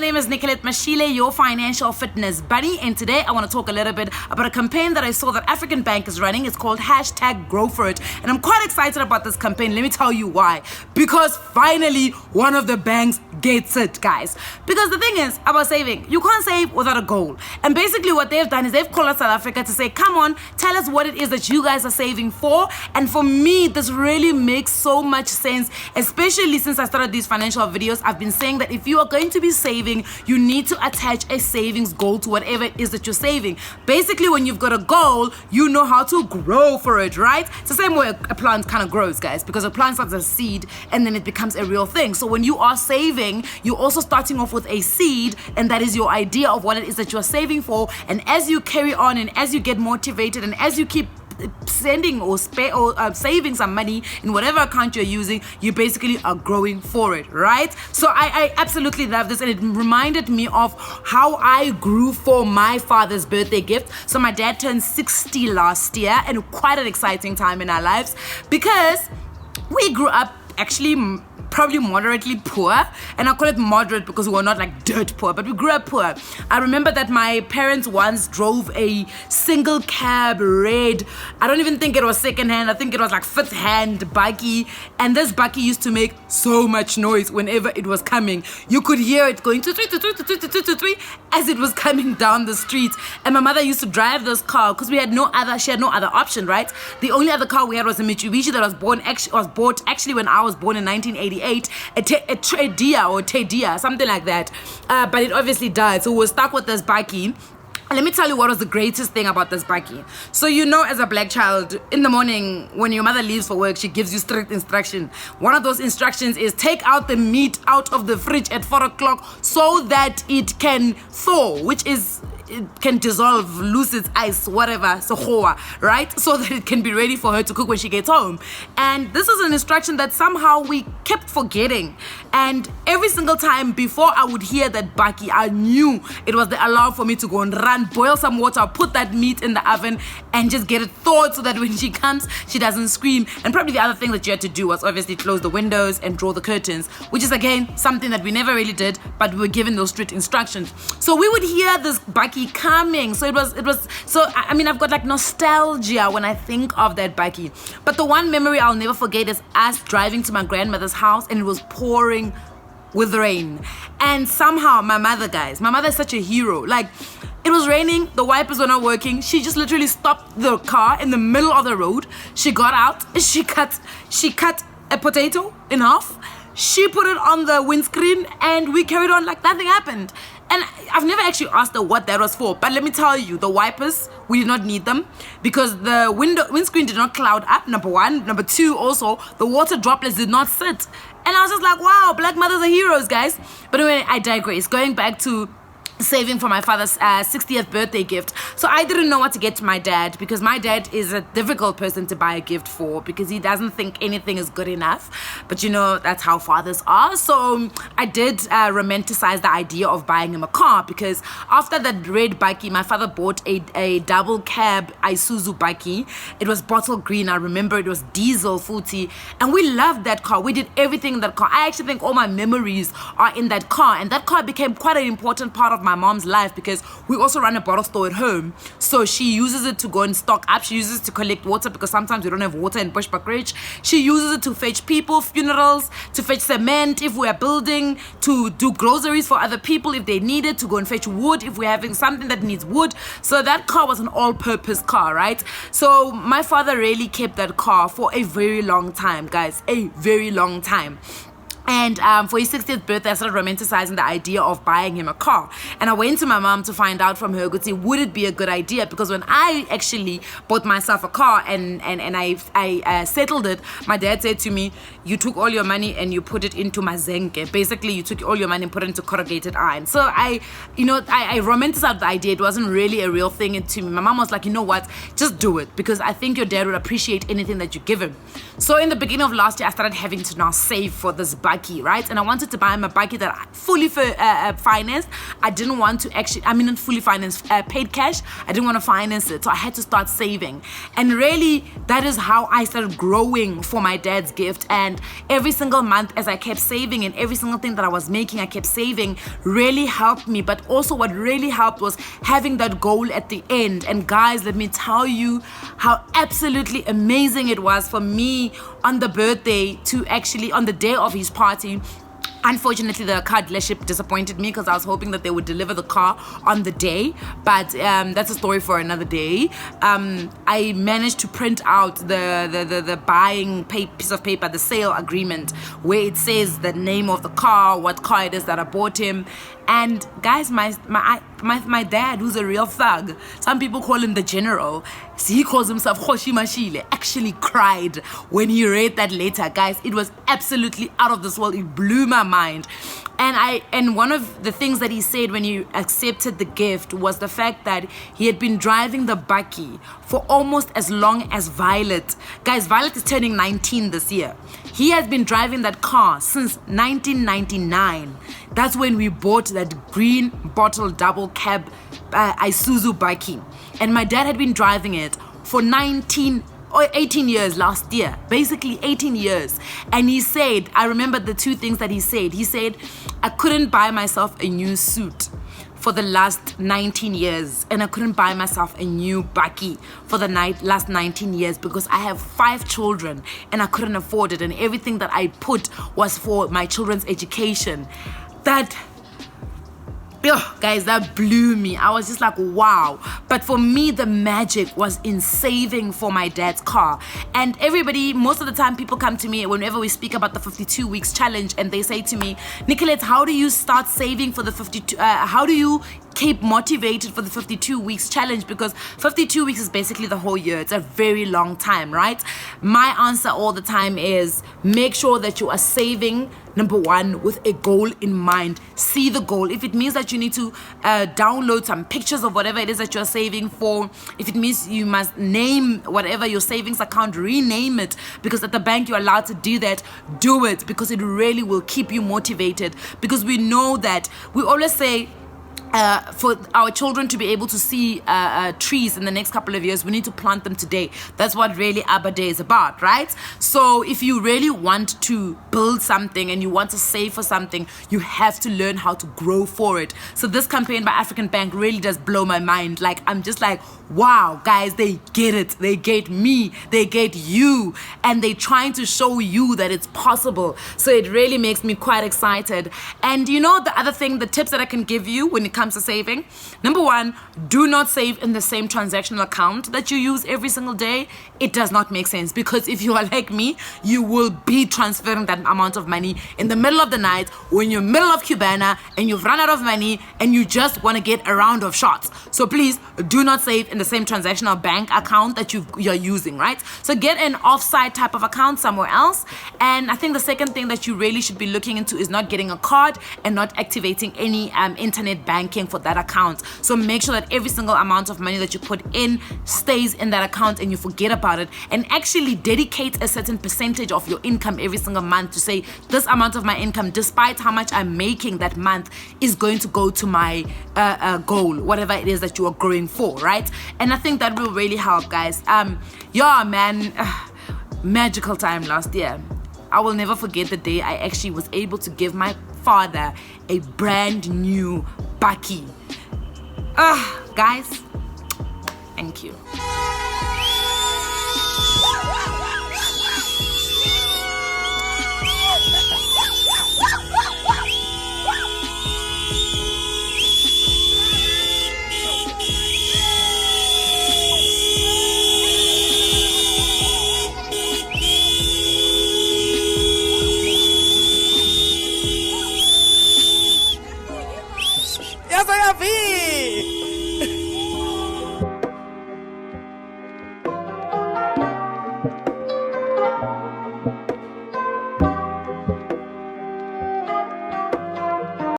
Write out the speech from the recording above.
name is Nicolette Mashile, your financial fitness bunny, and today I want to talk a little bit about a campaign that I saw that African Bank is running. It's called #GrowForIt, and I'm quite excited about this campaign. Let me tell you why. Because finally, one of the banks gets it, guys. Because the thing is about saving, you can't save without a goal. And basically what they've done is they've called out South Africa to say, come on, tell us what it is that you guys are saving for. And for me, this really makes so much sense, especially since I started these financial videos. I've been saying that if you are going to be saving, you need to attach a savings goal to whatever it is that you're saving. Basically, when you've got a goal, you know how to grow for it, right? It's the same way a plant kind of grows, guys, because a plant starts as a seed and then it becomes a real thing. So when you are saving, you're also starting off with a seed, and that is your idea of what it is that you're saving for. And as you carry on and as you get motivated and as you keep sending or saving some money in whatever account you're using, you basically are growing for it, right? So I absolutely love this, and it reminded me of how I grew for my father's birthday gift. So my dad turned 60 last year, and quite an exciting time in our lives because we grew up actually probably moderately poor, and I call it moderate because we were not like dirt poor, but we grew up poor. I remember that my parents once drove a single cab red, I don't even think it was second hand, I think it was like fifth hand buggy, and this buggy used to make so much noise whenever it was coming. You could hear it going as it was coming down the street. And my mother used to drive this car because she had no other option, right? The only other car we had was a Mitsubishi that was bought actually when I was born in 1988, a Tedia, something like that. But it obviously died, so we were stuck with this buggy. And let me tell you what was the greatest thing about this buggy. So you know, as a black child, in the morning when your mother leaves for work, she gives you strict instruction. One of those instructions is take out the meat out of the fridge at 4 o'clock so that it can thaw, which is it can dissolve, lose its ice, whatever, so right? So that it can be ready for her to cook when she gets home. And this is an instruction that somehow we kept forgetting. And every single time before I would hear that buggy, I knew it was the alarm for me to go and run, boil some water, put that meat in the oven, and just get it thawed so that when she comes, she doesn't scream. And probably the other thing that you had to do was obviously close the windows and draw the curtains, which is again something that we never really did, but we were given those strict instructions. So we would hear this buggy coming. So it was so I mean, I've got like nostalgia when I think of that buggy. But the one memory I'll never forget is us driving to my grandmother's house, and it was pouring with rain. And somehow my mother is such a hero. Like, it was raining, the wipers were not working. She just literally stopped the car in the middle of the road. She got out, she cut a potato in half. She put it on the windscreen, and we carried on like nothing happened. And I've never actually asked her what that was for, but let me tell you, the wipers, we did not need them because the windscreen did not cloud up, number one. Number two, also, the water droplets did not sit. And I was just like, wow, black mothers are heroes, guys. But anyway, I digress. Going back to saving for my father's 60th birthday gift. So I didn't know what to get to my dad because my dad is a difficult person to buy a gift for because he doesn't think anything is good enough. But you know, that's how fathers are. So I did romanticize the idea of buying him a car because after that red buggy, my father bought a double cab Isuzu buggy. It was bottle green. I remember it was diesel futhi, and we loved that car. We did everything in that car. I actually think all my memories are in that car, and that car became quite an important part of my mom's life because we also run a bottle store at home. So she uses it to go and stock up. She uses it to collect water because sometimes we don't have water in Bushbuckridge. She uses it to fetch people, funerals, to fetch cement if we are building, to do groceries for other people if they need it, to go and fetch wood if we're having something that needs wood. So that car was an all-purpose car, right? So my father really kept that car for a very long time, guys, a very long time. And for his 60th birthday, I started romanticizing the idea of buying him a car. And I went to my mom to find out from her, would it be a good idea? Because when I actually bought myself a car and I settled it, my dad said to me, you took all your money and you put it into Mazenke. Basically, you took all your money and put it into corrugated iron. So I romanticized the idea. It wasn't really a real thing to me. My mom was like, you know what, just do it because I think your dad would appreciate anything that you give him. So in the beginning of last year, I started having to now save for this bike bakkie, right? And I wanted to buy him a bakkie that I fully financed. I didn't want to not fully financed, paid cash. I didn't want to finance it, so I had to start saving. And really, that is how I started growing for my dad's gift. And every single month, as I kept saving, and every single thing that I was making, I kept saving, really helped me. But also what really helped was having that goal at the end. And guys, let me tell you how absolutely amazing it was for me on the birthday to actually, on the day of his party. Unfortunately, the car dealership disappointed me because I was hoping that they would deliver the car on the day, but that's a story for another day. I managed to print out the buying piece of paper, the sale agreement, where it says the name of the car, what car it is that I bought him. And guys, my dad, who's a real thug, some people call him the general, he calls himself Khoshi Mashile, actually cried when he read that letter. Guys, it was absolutely out of this world. It blew my mind. And one of the things that he said when he accepted the gift was the fact that he had been driving the bakkie for almost as long as Violet. Guys, Violet is turning 19 this year. He has been driving that car since 1999. That's when we bought that green bottle double cab Isuzu bakkie. And my dad had been driving it for 18 years last year, basically 18 years. And he said, I remember the two things that he said. He said, I couldn't buy myself a new suit for the last 19 years, and I couldn't buy myself a new bakkie for the last 19 years because I have 5 children and I couldn't afford it, and everything that I put was for my children's education. Guys, that blew me. I was just like, wow. But for me, the magic was in saving for my dad's car. And everybody, most of the time, people come to me whenever we speak about the 52 weeks challenge, and they say to me, Nicolette, how do you start saving for the 52? How do you keep motivated for the 52 weeks challenge? Because 52 weeks is basically the whole year. It's a very long time, right? My answer all the time is make sure that you are saving, number one, with a goal in mind. See the goal. If it means that you need to download some pictures of whatever it is that you're saving for, if it means you must name whatever your savings account, rename it, because at the bank you're allowed to do that, do it, because it really will keep you motivated. Because we know that we always say, for our children to be able to see trees in the next couple of years, we need to plant them today. That's what really Abba Day is about, right? So if you really want to build something and you want to save for something, you have to learn how to grow for it. So this campaign by African Bank really does blow my mind. Like, I'm just like, wow, guys, they get it. They get me. They get you. And they're trying to show you that it's possible. So it really makes me quite excited. And you know, the other thing, the tips that I can give you when it comes to saving, number one, do not save in the same transactional account that you use every single day. It does not make sense, because if you are like me, you will be transferring that amount of money in the middle of the night when you're middle of Cubana and you've run out of money and you just want to get a round of shots. So please do not save in the same transactional bank account that you're using, right? So get an offsite type of account somewhere else. And I think the second thing that you really should be looking into is not getting a card and not activating any internet banking for that account. So make sure that every single amount of money that you put in stays in that account and you forget about it, and actually dedicate a certain percentage of your income every single month to say, this amount of my income, despite how much I'm making that month, is going to go to my goal, whatever it is that you are growing for, right? And I think that will really help, guys. Magical time last year. I will never forget the day I actually was able to give my father a brand new bakkie. Guys, thank you.